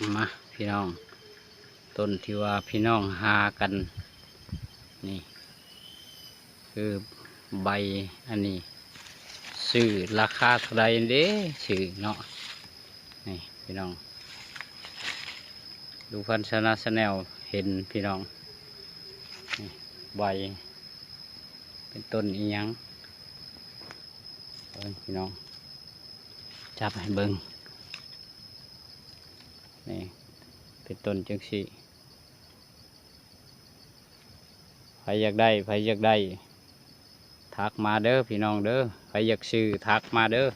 มาพี่น้องต้นที่ว่าพี่น้องหากันนี่คือใบอันนี้ซื้อราคาเท่าไรเด้ซื้อเนาะนี่พี่น้องดูพันชนะแนลเห็นพี่น้องนี่ใบเป็นต้นอีหยังพี่น้องจับให้เบิ่งนี่เป็นต้นจังสิใครอยากได้ทักมาเด้อพี่น้องเด้อใครอยากซื้อทักมาเด้อ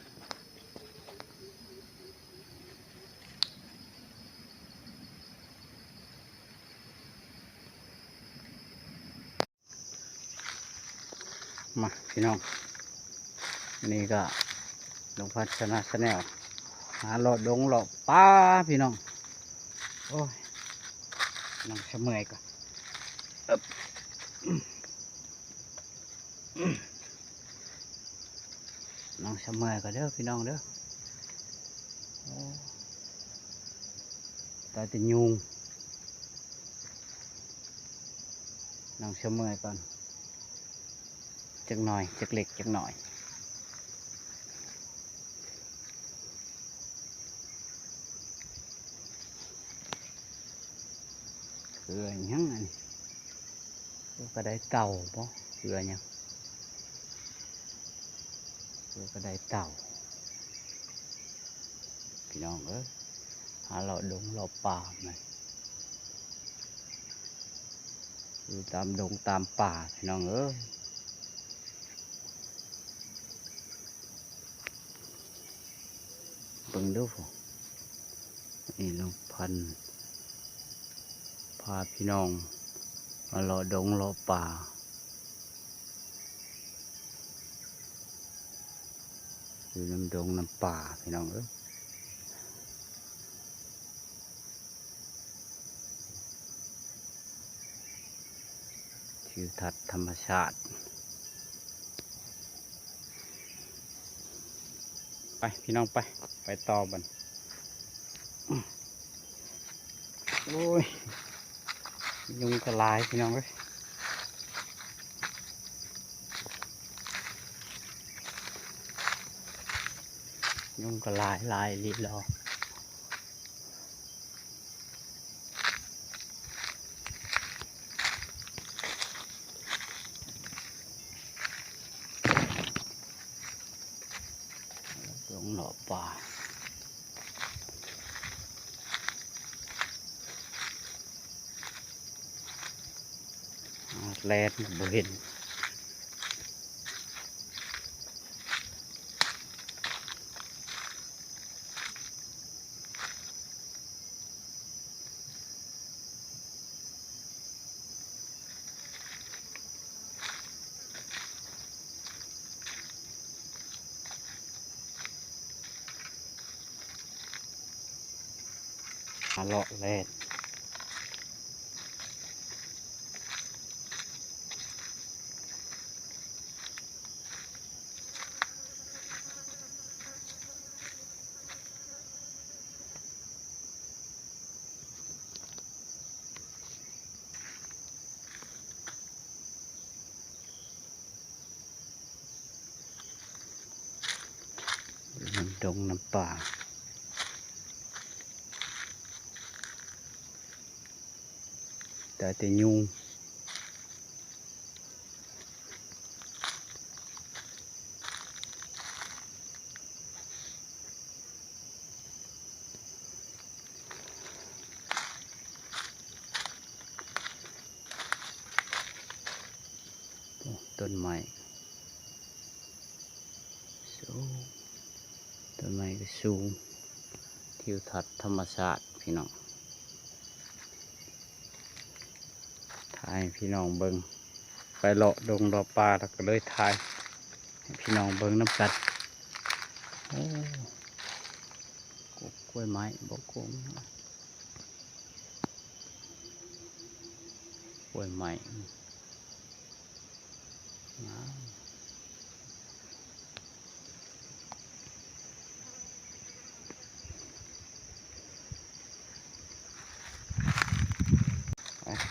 มาพี่น้องนี่ก็ลงพัฒนาแนลหาหลอดดงหลอดป้าพี่น้องโอ้ยนั่งเฉมอยก่อนนั่งเฉมอยก่อนเด้อพี่น้องเด้อตาจะยุงนั่งเฉมอยก่อนจักหน่อยจักเล็กจักหน่อยเกลือยังไงก็ได้เต่าปะเกลือยังเกลือก็ได้เต่าพี่น้องเอ้ยหาเราดงเราป่าไหมอยู่ตามดงตามป่าพี่น้องเอ้ยเบิ่งดูนี่ลุงพันพาพี่น้องมาเลาะดงเลาะป่าอยู่น้ำดงน้ำป่าพี่น้องเอ้ยทิวทัศน์ธรรมชาติไปพี่น้องไปต่อบันโอ้ยยุงกระลายพี่น้องเอ้ยยุงกระลายลีลอดงหล่อป่าแลนบ่เห็นหาเลาะแลนน้ำดงน้ำป่าแต่ยุงต้นไม้สูงต้นไม้ก็สูงทิวทัศน์ธรรมชาติพี่น้องถ่ายพี่น้องเบิงไปเลาะดงเลาะป่าแล้วก็เลยถ่ายให้พี่น้องเบิงน้ำกัดโอ้กล้วยไม้บอกกงกล้วยไม้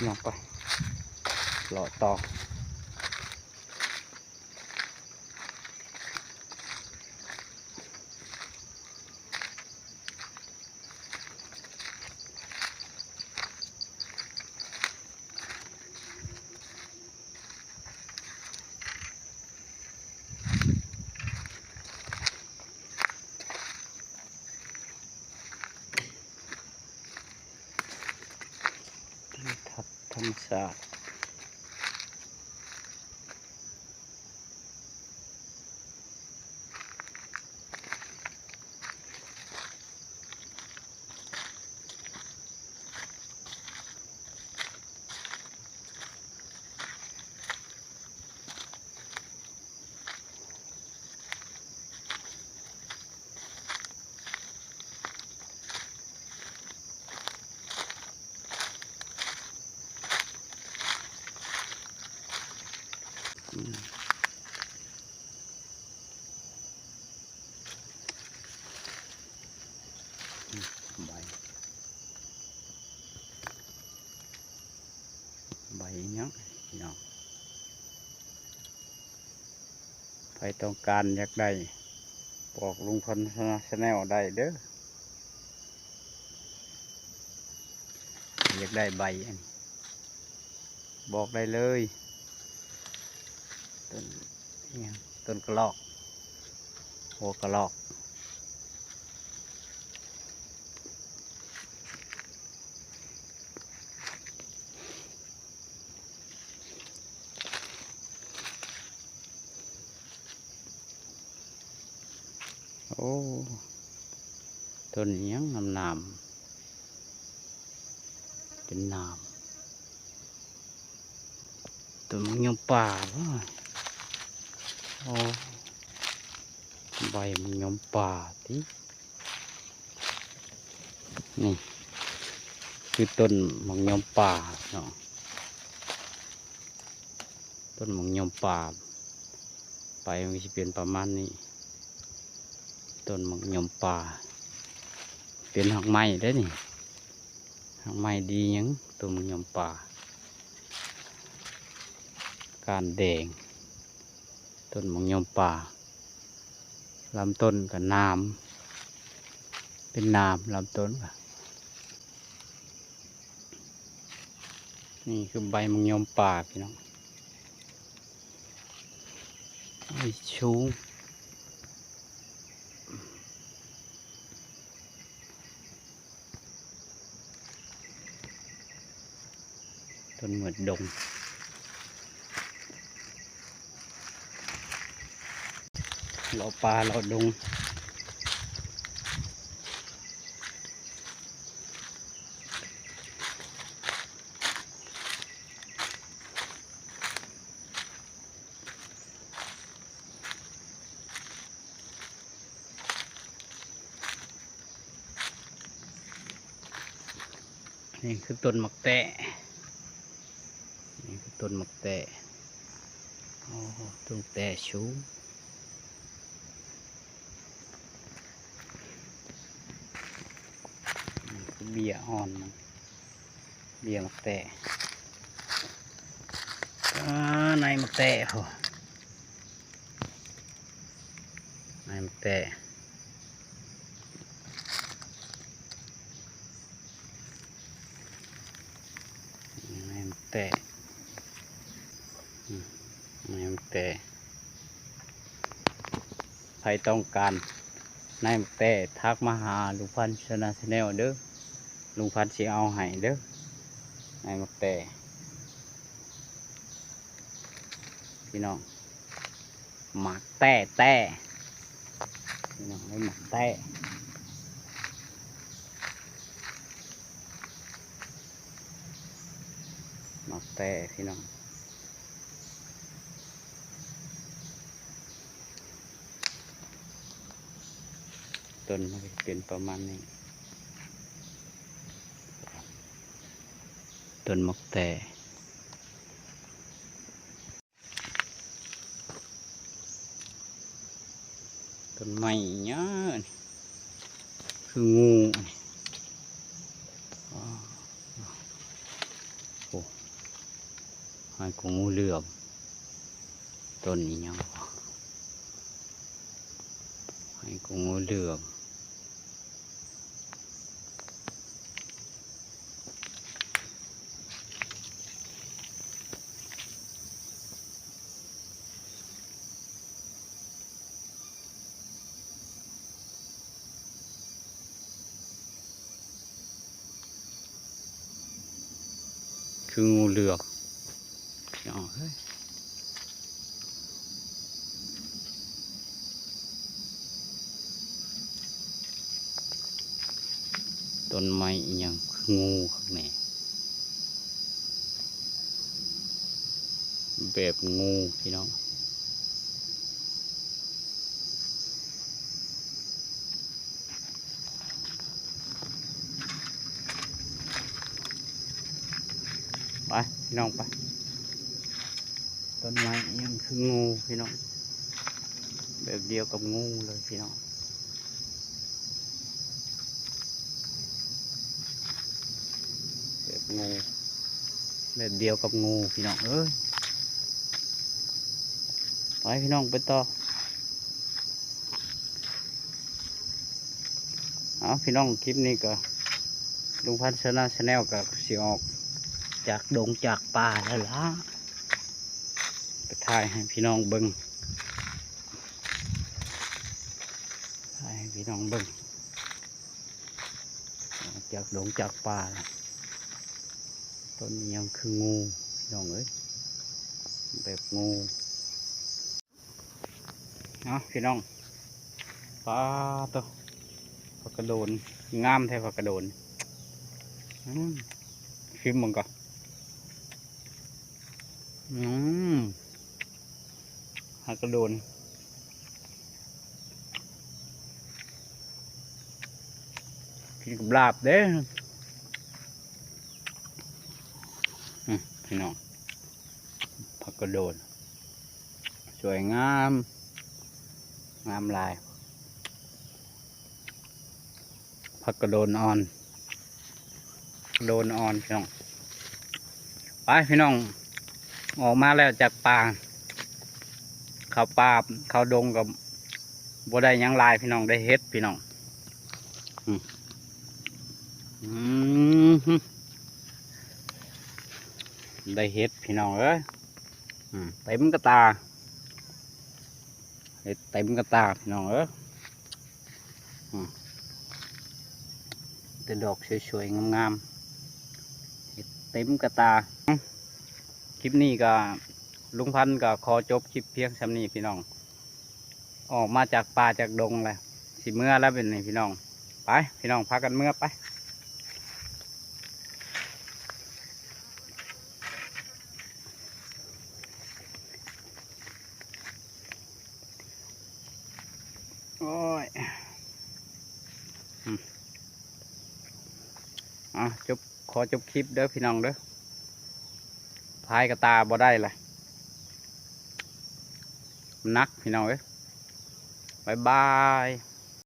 ลงไปหล่อต่อทับธรรมศาสตร์ใบเนาะพี่น้องใครต้องการอยากได้บอกลุงพลชาแนลได้เด้ออยากได้ใบอันนี้บอกได้เลยต้นเนี่ยต้นกระรอกหัวกระรอกโอ้ต้นนี้ยังนามเป็นนามต้นมันยังป่าวะโอ้ใบมันยังป่าที่นี่คือต้นมังยมป่าเนาะต้นมังยมป่าไปมันจะเป็นประมาณนี้ต้นมังยมป่าเป็นหักไม้ได้นี่หักไม้ดียังต้นมังยมป่าการแดงต้นมังยมป่าลำต้นกับน้ำเป็นน้ำลำต้นนี่คือใบมังยมป่าพี่น้องชูต้นเหมือดดงเราป่าเราดงนี่คือต้นหมักแตะนี่คือต้นหมักแตะโอ้ต้นแตะชูนี่คือเบี้ยอ่อนเบี้ยหมักแตะในหมักแตะโหในหมักแตะแต่แต่ใครต้องการนายแต่ทักมาหาลุงพันธ์ชาแนลเด้อลุงพันธ์สิเอาให้เด้อนายแต่พี่น้องหมักแต่พี่น้องให้หมักแต่หมักแต่พี่น้องต้นมันเป็นประมาณนี้ต้นหมักแต่ต้นไม้เนี้ยคืองูโอ้ ให้กูงูเหลือมต้นนี้ยังให้กูงูเหลือมคืองูเหลือมอ๋อเฮ้ยต้นไม้อีหยังคืองูข้างในแบบงูพี่น้องไปพี่น้องไปต้นไม้อีหยังคืองูพี่น้องแบบเดียวกับงูเลยพี่น้องแบบงูแบบเดียวกับงูพี่น้องเอ้ยไปพี่น้องไปต่อเอาพี่น้องคลิปนี้ก็ลุงพันธ์ชาแนลกับสิออกจากดงจากป่าแล้วล่ะไปถ่ายให้พี่น้องเบิ่งถ่ายให้พี่น้องเบิ่งออกจากดงจากป่าแล้วต้นนี้ยังคืองูพี่น้องเอ้ยแบบงูเอาพี่น้องปลาตัวผักกระโดนงามแท้ผักกระโดนชิมมึงก่อนผักกระโดนกินกับลาบเด้พี่น้องผักกระโดนสวยงามงามลายผักกระโดนอ่อนโดนอ่อนพี่น้องไปพี่น้องออกมาแล้วจากป่าเขาป่าเขาดงกับบัได้หยังลายพี่น้องได้เฮ็ดพี่น้องได้เฮ็ดพี่น้องเอ้ยเต็มกระตาเฮ็ดเต็มกระตาพี่น้องเอ้ยแต่ดอกสวยๆงามๆเฮ็ดเต็มกระตาคลิปนี้ก็ลุงพันธุ์ก็ขอจบคลิปเพียงเท่านี้พี่น้องออกมาจากป่าจากดงเลยสิเมื่อแล้วเป็นไงพี่น้องไปพี่น้องพากันเมื่อไปโอ้ยขอจบคลิปเด้อพี่น้องเด้อพายกระตาบ่ได้เลยนักพี่น้องเอ้ยบายบาย